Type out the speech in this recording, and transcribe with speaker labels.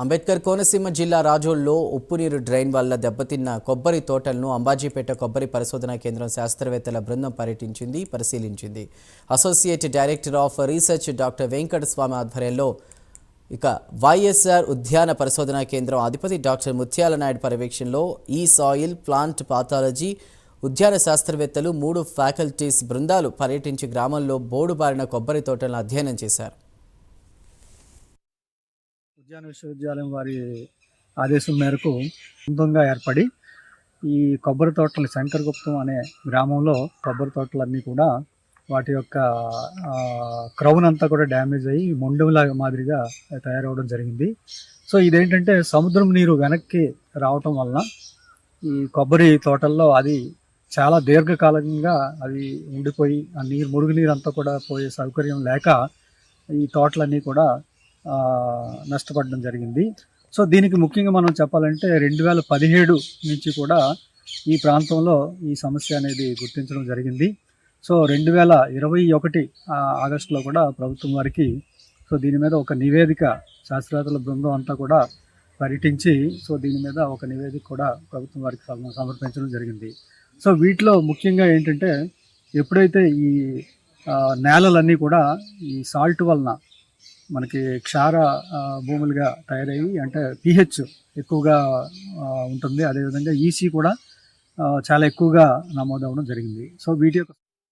Speaker 1: అంబేద్కర్ కోనసీమ జిల్లా రాజోల్లో ఉప్పునీరు డ్రైన్ వల్ల దెబ్బతిన్న కొబ్బరి తోటలను అంబాజీపేట కొబ్బరి పరిశోధనా కేంద్రం శాస్త్రవేత్తల బృందం పరిశీలించింది. Associate director of research doctor Venkataswamy ఆధ్వర్యంలో వైఎస్ఆర్ ఉద్యాన పరిశోధనా కేంద్రం అధిపతి డాక్టర్ ముత్యాల నాయుడు పర్యవేక్షణలో ఈ సాయిల్ ప్లాంట్ పాథాలజీ ఉద్యాన శాస్త్రవేత్తలు 3 ఫ్యాకల్టీస్ బృందాలు పర్యటించి గ్రామంలో బోడుబారిన కొబ్బరి తోటలను అధ్యయనం చేశారు.
Speaker 2: ఉద్యాన విశ్వవిద్యాలయం వారి ఆదేశం మేరకు బృందంగా ఏర్పడి ఈ కొబ్బరి తోటలు శంకరగుప్తం అనే గ్రామంలో కొబ్బరి తోటలన్నీ కూడా వాటి యొక్క క్రౌన్ అంతా కూడా డ్యామేజ్ అయ్యి మొండెంలా మాదిరిగా తయారవడం జరిగింది. సో ఇదేంటంటే సముద్రం నీరు వెనక్కి రావటం వలన ఈ కొబ్బరి తోటల్లో అది చాలా దీర్ఘకాలంగా అది ఉండిపోయి ఆ మురుగునీరు అంతా కూడా పోయే సౌకర్యం లేక ఈ తోటలన్నీ కూడా నష్టపడడం జరిగింది. సో దీనికి ముఖ్యంగా మనం చెప్పాలంటే 2017 నుంచి కూడా ఈ ప్రాంతంలో ఈ సమస్య అనేది గుర్తించడం జరిగింది. సో 2021 ఆగస్టులో కూడా ప్రభుత్వం వారికి సో దీని మీద ఒక నివేదిక శాస్త్రవేత్తల బృందం అంతా కూడా పర్యటించి సో దీని మీద ఒక నివేదిక కూడా ప్రభుత్వం వారికి సమర్పించడం జరిగింది. సో వీటిలో ముఖ్యంగా ఏంటంటే ఎప్పుడైతే ఈ నేలలన్నీ కూడా ఈ సాల్ట్ వలన మనకి క్షార భూములుగా తయారయ్యి అంటే pH ఎక్కువగా ఉంటుంది, అదేవిధంగా ఈసీ కూడా చాలా ఎక్కువగా నమోదవడం జరిగింది. సో వీటి యొక్క